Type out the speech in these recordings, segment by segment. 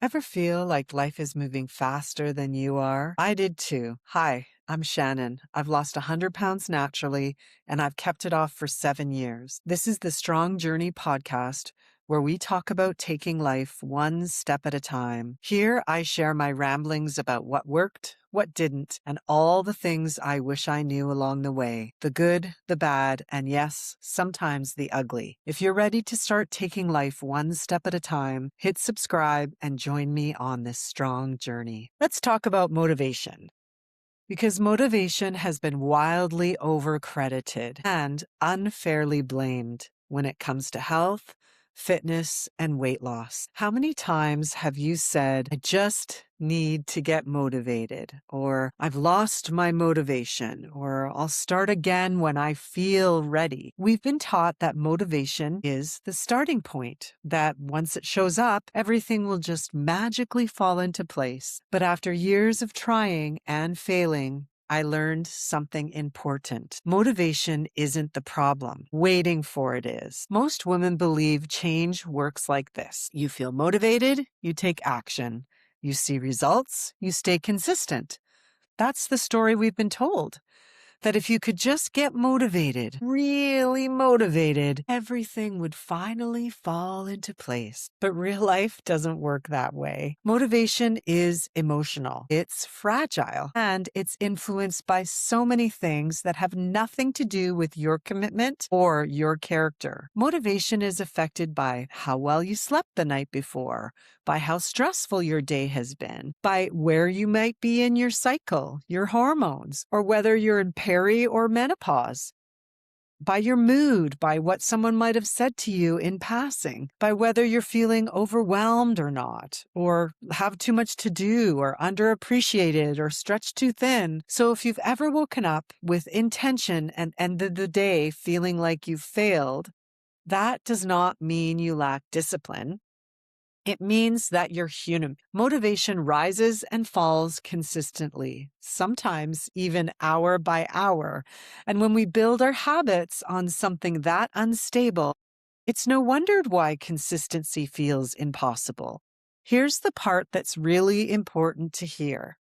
Ever feel like life is moving faster than you are? I did too. Hi, I'm Shannon. I've lost 100 pounds naturally, and I've kept it off for 7 years. This is the Strong Journey podcast, where we talk about taking life one step at a time. Here, I share my ramblings about what worked, what didn't, and all the things I wish I knew along the way, the good, the bad, and yes, sometimes the ugly. If you're ready to start taking life one step at a time, hit subscribe and join me on this strong journey. Let's talk about motivation. Because motivation has been wildly overcredited and unfairly blamed when it comes to health, fitness, and weight loss. How many times have you said, I just need to get motivated, or I've lost my motivation, or I'll start again when I feel ready? We've been taught that motivation is the starting point, that once it shows up, everything will just magically fall into place. But after years of trying and failing, I learned something important. Motivation isn't the problem. Waiting for it is. Most women believe change works like this. You feel motivated, you take action. You see results, you stay consistent. That's the story we've been told. That if you could just get motivated, really motivated, everything would finally fall into place. But real life doesn't work that way. Motivation is emotional, it's fragile, and it's influenced by so many things that have nothing to do with your commitment or your character. Motivation is affected by how well you slept the night before, by how stressful your day has been, by where you might be in your cycle, your hormones, or whether you're in peri or menopause, by your mood, by what someone might have said to you in passing, by whether you're feeling overwhelmed or not, or have too much to do, or underappreciated, or stretched too thin. So if you've ever woken up with intention and ended the day feeling like you failed, that does not mean you lack discipline. It means that you're human. Motivation rises and falls consistently, sometimes even hour by hour. And when we build our habits on something that unstable, it's no wonder why consistency feels impossible. Here's the part that's really important to hear.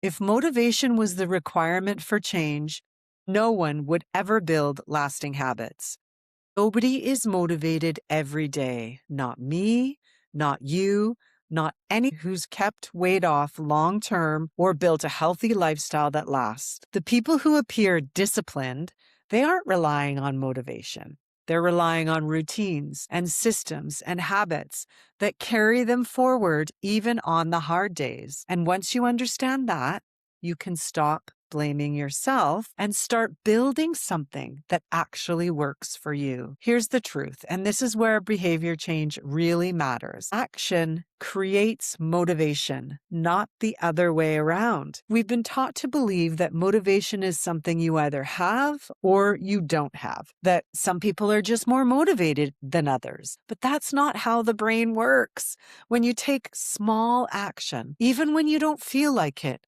If motivation was the requirement for change, no one would ever build lasting habits. Nobody is motivated every day. Not me, not you, not any who's kept weight off long term or built a healthy lifestyle that lasts. The people who appear disciplined, they aren't relying on motivation. They're relying on routines and systems and habits that carry them forward even on the hard days. And once you understand that, you can stop blaming yourself and start building something that actually works for you. Here's the truth, and this is where behavior change really matters. Action creates motivation, not the other way around. We've been taught to believe that motivation is something you either have or you don't have, that some people are just more motivated than others. But that's not how the brain works. When you take small action, even when you don't feel like it,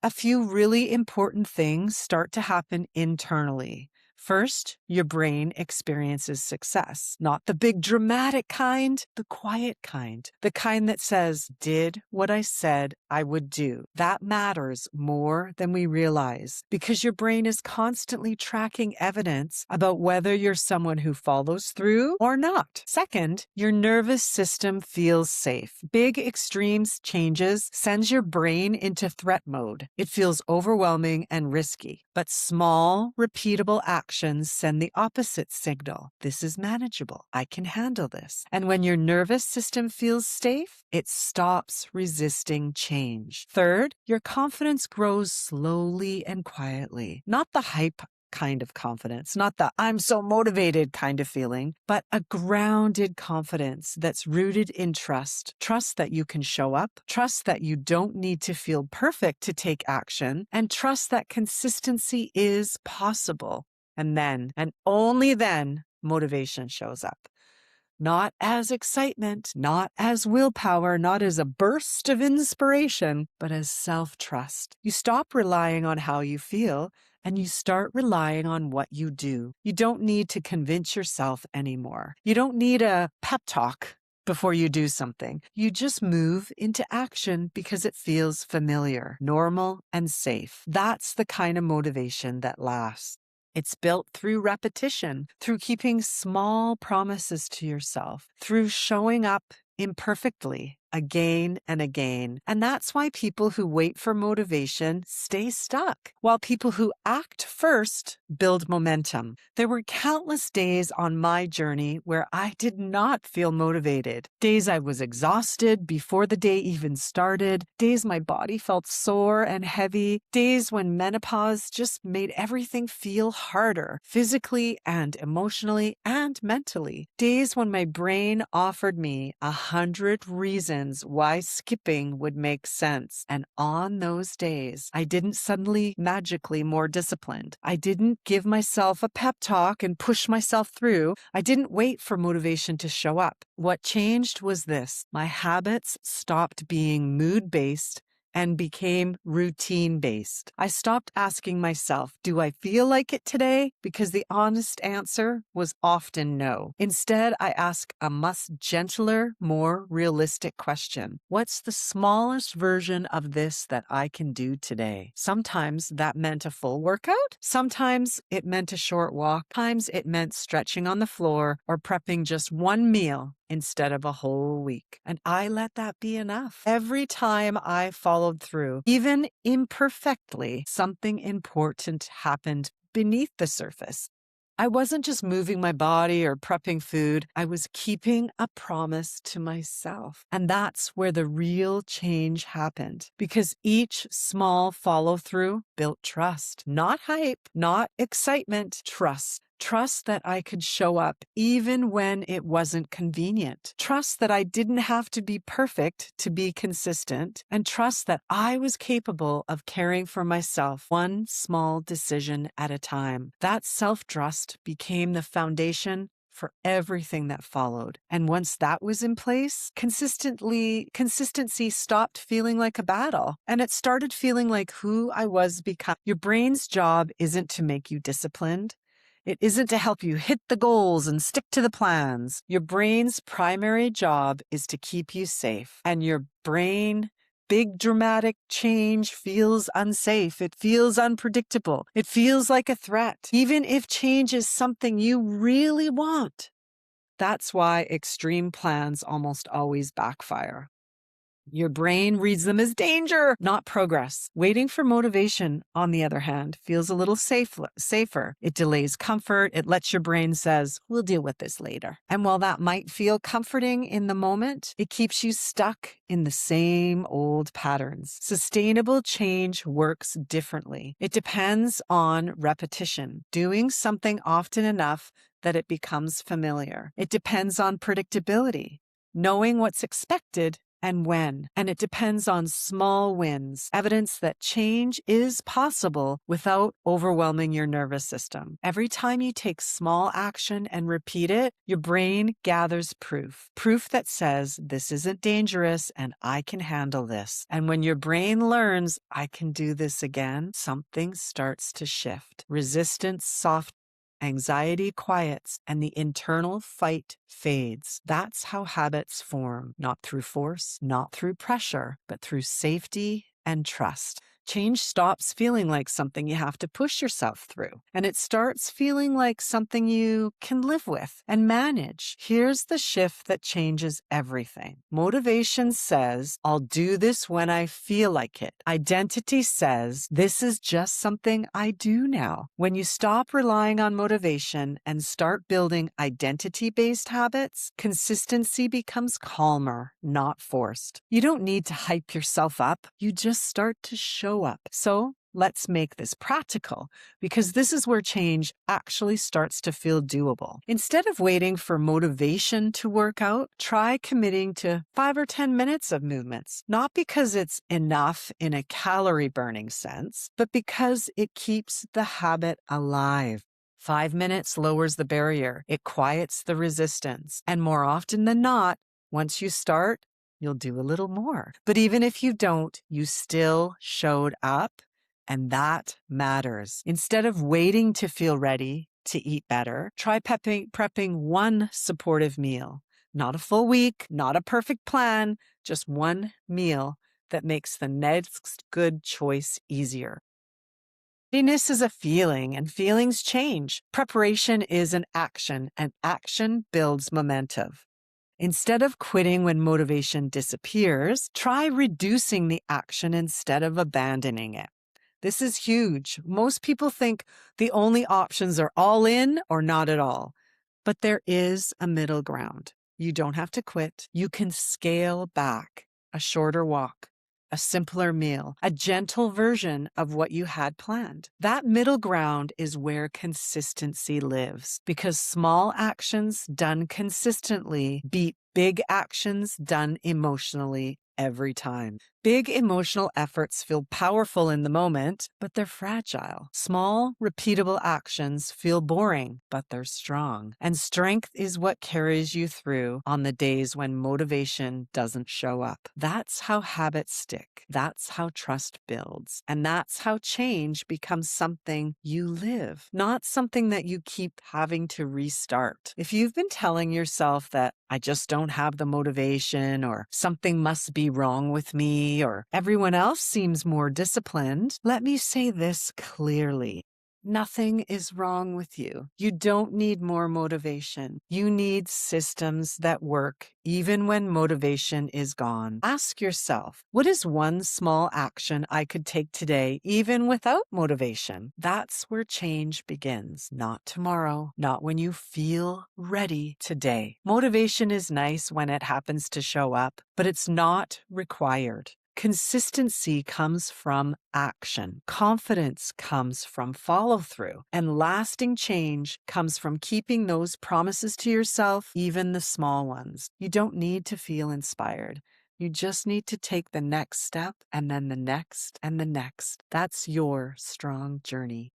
a few really important things start to happen internally. First, your brain experiences success, not the big dramatic kind, the quiet kind, the kind that says, did what I said I would do. That matters more than we realize because your brain is constantly tracking evidence about whether you're someone who follows through or not. Second, your nervous system feels safe. Big extremes changes sends your brain into threat mode. It feels overwhelming and risky, but small, repeatable actions send the opposite signal. This is manageable. I can handle this. And when your nervous system feels safe, it stops resisting change. Third, your confidence grows slowly and quietly. Not the hype kind of confidence, not the I'm so motivated kind of feeling, but a grounded confidence that's rooted in trust. Trust that you can show up, trust that you don't need to feel perfect to take action, and trust that consistency is possible. And then, and only then, motivation shows up. Not as excitement, not as willpower, not as a burst of inspiration, but as self-trust. You stop relying on how you feel and you start relying on what you do. You don't need to convince yourself anymore. You don't need a pep talk. before you do something. You just move into action because it feels familiar, normal, and safe. That's the kind of motivation that lasts. It's built through repetition, through keeping small promises to yourself, through showing up imperfectly again and again. And that's why people who wait for motivation stay stuck, while people who act first build momentum. There were countless days on my journey where I did not feel motivated. Days I was exhausted before the day even started, days my body felt sore and heavy, days when menopause just made everything feel harder, physically and emotionally and mentally, days when my brain offered me 100 reasons why skipping would make sense. And on those days, I didn't suddenly magically more disciplined. I didn't give myself a pep talk and push myself through. I didn't wait for motivation to show up. What changed was this: my habits stopped being mood-based and became routine-based. I stopped asking myself, do I feel like it today? Because the honest answer was often no. Instead, I asked a much gentler, more realistic question. What's the smallest version of this that I can do today? Sometimes that meant a full workout. Sometimes it meant a short walk. Sometimes it meant stretching on the floor or prepping just one meal instead of a whole week. And I let that be enough. Every time I followed through, even imperfectly, something important happened beneath the surface. I wasn't just moving my body or prepping food. I was keeping a promise to myself. And that's where the real change happened, because each small follow through built trust, not hype, not excitement, trust. Trust that I could show up even when it wasn't convenient. Trust that I didn't have to be perfect to be consistent. And trust that I was capable of caring for myself one small decision at a time. That self-trust became the foundation for everything that followed. And once that was in place, consistency stopped feeling like a battle, and it started feeling like who I was becoming. Your brain's job isn't to make you disciplined. It isn't to help you hit the goals and stick to the plans. Your brain's primary job is to keep you safe. And your brain, big dramatic change feels unsafe. It feels unpredictable. It feels like a threat, even if change is something you really want. That's why extreme plans almost always backfire. Your brain reads them as danger, not progress. Waiting for motivation, on the other hand, feels a little safer. It delays comfort. It lets your brain says, we'll deal with this later. And while that might feel comforting in the moment, it keeps you stuck in the same old patterns. Sustainable change works differently. It depends on repetition, doing something often enough that it becomes familiar. It depends on predictability, knowing what's expected and when. And it depends on small wins, evidence that change is possible without overwhelming your nervous system. Every time you take small action and repeat it, your brain gathers proof that says, this isn't dangerous and I can handle this. And when your brain learns, I can do this again, something starts to shift. Resistance softens. Anxiety quiets and the internal fight fades. That's how habits form, not through force, not through pressure, but through safety and trust. Change stops feeling like something you have to push yourself through, and it starts feeling like something you can live with and manage. Here's the shift that changes everything. Motivation says, I'll do this when I feel like it. Identity says, this is just something I do now. When you stop relying on motivation and start building identity-based habits, consistency becomes calmer, not forced. You don't need to hype yourself up. You just start to show up. So let's make this practical, because this is where change actually starts to feel doable. Instead of waiting for motivation to work out, try committing to 5 or 10 minutes of movements, not because it's enough in a calorie burning sense, but because it keeps the habit alive. 5 minutes lowers the barrier. It quiets the resistance. And more often than not, once you start, you'll do a little more. But even if you don't, you still showed up, and that matters. Instead of waiting to feel ready to eat better, try prepping one supportive meal. Not a full week, not a perfect plan, just one meal that makes the next good choice easier. Readiness is a feeling, and feelings change. Preparation is an action, and action builds momentum. Instead of quitting when motivation disappears, try reducing the action instead of abandoning it. This is huge. Most people think the only options are all in or not at all. But there is a middle ground. You don't have to quit. You can scale back. A shorter walk, a simpler meal, a gentle version of what you had planned. That middle ground is where consistency lives, because small actions done consistently beat big actions done emotionally every time. Big emotional efforts feel powerful in the moment, but they're fragile. Small, repeatable actions feel boring, but they're strong. And strength is what carries you through on the days when motivation doesn't show up. That's how habits stick. That's how trust builds. And that's how change becomes something you live, not something that you keep having to restart. If you've been telling yourself that I just don't have the motivation, or something must be wrong with me, or everyone else seems more disciplined, let me say this clearly. Nothing is wrong with you. You don't need more motivation. You need systems that work even when motivation is gone. Ask yourself, what is one small action I could take today even without motivation? That's where change begins. Not tomorrow, not when you feel ready, today. Motivation is nice when it happens to show up, but it's not required. Consistency comes from action. Confidence comes from follow through. And lasting change comes from keeping those promises to yourself, even the small ones. You don't need to feel inspired. You just need to take the next step, and then the next and the next. That's your strong journey.